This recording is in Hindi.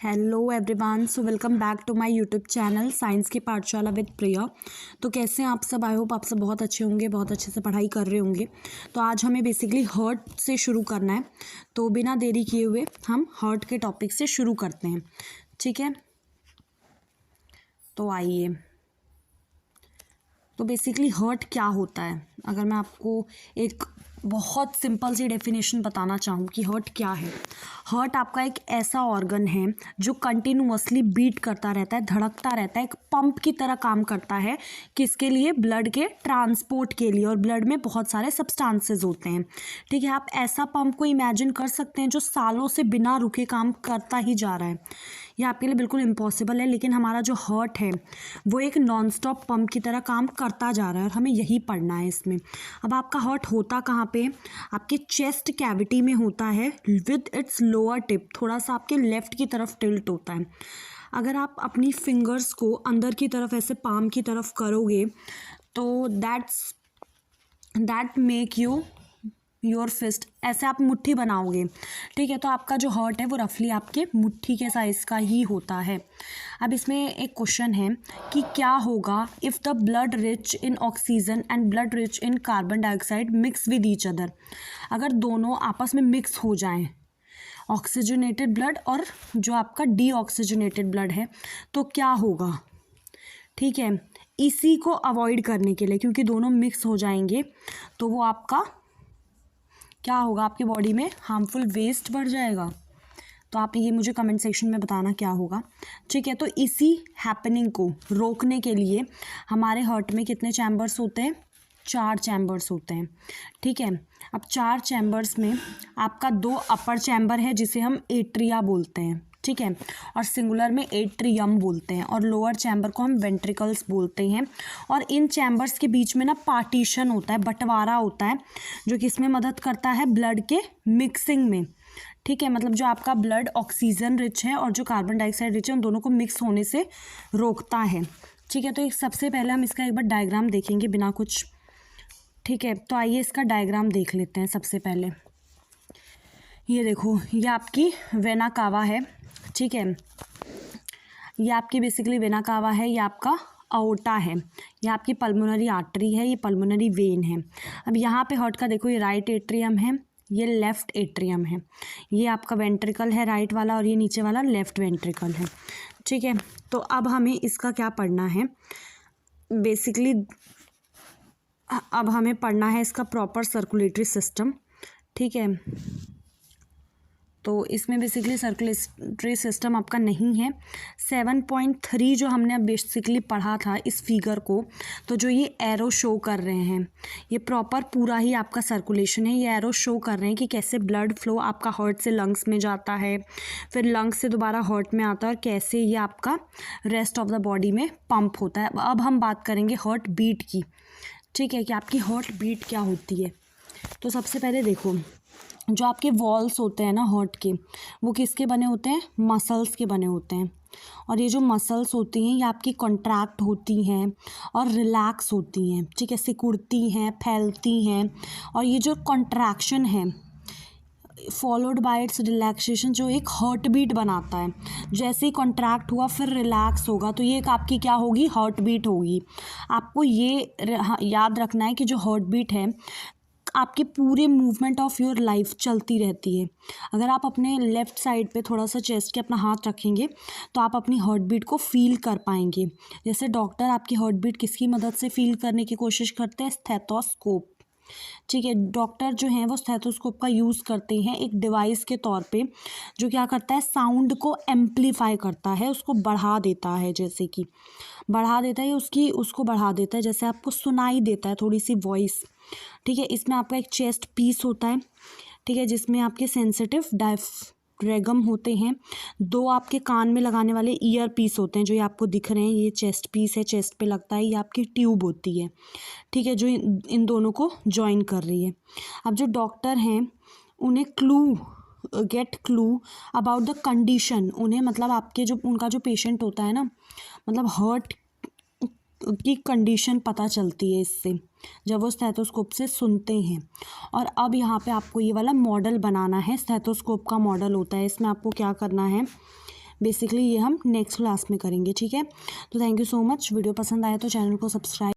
Hello everyone, so welcome back to my YouTube channel science की पाठशाला विद प्रिया। तो कैसे हैं आप सब? आई होप आप सब बहुत अच्छे होंगे, बहुत अच्छे से पढ़ाई कर रहे होंगे। तो आज हमें बेसिकली हर्ट से शुरू करना है, तो बिना देरी किए हुए हम हर्ट के टॉपिक से शुरू करते हैं। ठीक है, तो आइए। तो बेसिकली हर्ट क्या होता है, अगर मैं आपको एक बहुत सिंपल सी डेफिनेशन बताना चाहूँ कि हर्ट क्या है। हर्ट आपका एक ऐसा ऑर्गन है जो कंटिन्यूअसली बीट करता रहता है, धड़कता रहता है, एक पंप की तरह काम करता है। किसके लिए? ब्लड के ट्रांसपोर्ट के लिए। और ब्लड में बहुत सारे सब्सटेंसेस होते हैं। ठीक है, आप ऐसा पंप को इमेजिन कर सकते हैं जो सालों से बिना रुके काम करता ही जा रहा है। यह आपके लिए बिल्कुल इम्पॉसिबल है, लेकिन हमारा जो हर्ट है वो एक नॉन स्टॉप पंप की तरह काम करता जा रहा है और हमें यही पढ़ना है इसमें। अब आपका हर्ट होता कहाँ पे? आपके चेस्ट कैविटी में होता है, विद इट्स लोअर टिप थोड़ा सा आपके लेफ्ट की तरफ टिल्ट होता है। अगर आप अपनी फिंगर्स को अंदर की तरफ ऐसे पाम की तरफ करोगे तो that make you your fist, ऐसे आप मुट्ठी बनाओगे। ठीक है, तो आपका जो हर्ट है वो रफली आपके मुट्ठी के साइज़ का ही होता है। अब इसमें एक क्वेश्चन है कि क्या होगा if the blood rich in oxygen and blood rich in carbon dioxide mix with each other. अगर दोनों आपस में मिक्स हो जाएं, ऑक्सीजनेटेड ब्लड और जो आपका डीऑक्सीजनेटेड ब्लड है, तो क्या होगा? ठीक है, इसी को अवॉइड करने के लिए, क्योंकि दोनों मिक्स हो जाएंगे तो वो आपका क्या होगा, आपकी बॉडी में हार्मफुल वेस्ट बढ़ जाएगा। तो आप ये मुझे कमेंट सेक्शन में बताना क्या होगा। ठीक है, तो इसी हैपनिंग को रोकने के लिए हमारे हार्ट में कितने चैम्बर्स होते हैं? 4 चैम्बर्स होते हैं। ठीक है, अब 4 चैम्बर्स में आपका 2 अपर चैम्बर है जिसे हम एट्रिया बोलते हैं। ठीक है, और सिंगुलर में एट्रियम बोलते हैं, और लोअर चैम्बर को हम वेंट्रिकल्स बोलते हैं। और इन चैम्बर्स के बीच में ना पार्टीशन होता है, बंटवारा होता है, जो कि इसमें मदद करता है ब्लड के मिक्सिंग में। ठीक है, मतलब जो आपका ब्लड ऑक्सीजन रिच है और जो कार्बन डाइऑक्साइड रिच है, उन दोनों को मिक्स होने से रोकता है। ठीक है, तो एक सबसे पहले हम इसका एक बार डायग्राम देखेंगे बिना कुछ। ठीक है, तो आइए इसका डायग्राम देख लेते हैं। सबसे पहले ये देखो, ये आपकी वेना कावा है। ठीक है, ये आपकी बेसिकली वेना कावा है, ये आपका अओर्टा है, ये आपकी पल्मोनरी आर्टरी है, ये पल्मोनरी वेन है। अब यहाँ पे हार्ट का देखो, ये राइट एट्रियम है, ये लेफ्ट एट्रियम है, ये आपका वेंट्रिकल है राइट वाला, और ये नीचे वाला लेफ्ट वेंट्रिकल है। ठीक है, तो अब हमें इसका क्या पढ़ना है? बेसिकली अब हमें पढ़ना है इसका प्रॉपर सर्कुलेटरी सिस्टम। ठीक है, तो इसमें बेसिकली सर्कुलेटरी सिस्टम आपका नहीं है। 7.3 जो हमने अब बेसिकली पढ़ा था इस फिगर को, तो जो ये एरो शो कर रहे हैं, ये प्रॉपर पूरा ही आपका सर्कुलेशन है। ये एरो शो कर रहे हैं कि कैसे ब्लड फ्लो आपका हार्ट से लंग्स में जाता है, फिर लंग्स से दोबारा हार्ट में आता है, और कैसे ये आपका रेस्ट ऑफ द बॉडी में पंप होता है। अब हम बात करेंगे हार्ट बीट की। ठीक है, कि आपकी हार्ट बीट क्या होती है। तो सबसे पहले देखो, जो आपके वॉल्स होते हैं ना हार्ट के, वो किसके बने होते हैं? मसल्स के बने होते हैं। और ये जो मसल्स होती हैं ये आपकी कॉन्ट्रैक्ट होती हैं और रिलैक्स होती हैं। ठीक है, सिकुड़ती हैं, फैलती हैं, और ये जो कॉन्ट्रैक्शन है फॉलोड बाय इट्स रिलैक्सेशन, जो एक हार्ट बीट बनाता है। जैसे ही कॉन्ट्रैक्ट हुआ फिर रिलैक्स होगा, तो ये एक आपकी क्या होगी? हार्ट बीट होगी। आपको ये याद रखना है कि जो हार्ट बीट है आपके पूरे मूवमेंट ऑफ योर लाइफ चलती रहती है। अगर आप अपने लेफ़्ट साइड पे थोड़ा सा चेस्ट के अपना हाथ रखेंगे तो आप अपनी हार्ट बीट को फील कर पाएंगे। जैसे डॉक्टर आपकी हार्ट बीट किसकी मदद से फील करने की कोशिश करते हैं? स्टेथोस्कोप। ठीक है, डॉक्टर जो हैं वो स्टेथोस्कोप का यूज़ करते हैं एक डिवाइस के तौर पे, जो क्या करता है? साउंड को एम्पलीफाई करता है, उसको बढ़ा देता है। जैसे कि बढ़ा देता है, उसको बढ़ा देता है, जैसे आपको सुनाई देता है थोड़ी सी वॉइस। ठीक है, इसमें आपका एक चेस्ट पीस होता है। ठीक है, जिसमें आपके सेंसिटिव डायफ्रागम होते हैं। 2 आपके कान में लगाने वाले ईयर पीस होते हैं, जो ये आपको दिख रहे हैं। ये चेस्ट पीस है, चेस्ट पे लगता है। ये आपकी ट्यूब होती है। ठीक है, जो इन दोनों को जॉइन कर रही है। अब जो डॉक्टर हैं उन्हें get clue about the condition, उन्हें मतलब आपके जो उनका जो पेशेंट होता है ना, मतलब हर्ट की कंडीशन पता चलती है इससे, जब वो स्टेथोस्कोप से सुनते हैं। और अब यहाँ पे आपको ये वाला मॉडल बनाना है। स्टेथोस्कोप का मॉडल होता है, इसमें आपको क्या करना है? बेसिकली ये हम नेक्स्ट क्लास में करेंगे, ठीक है। तो thank you so much. Video पसंद आए तो चैनल को सब्सक्राइब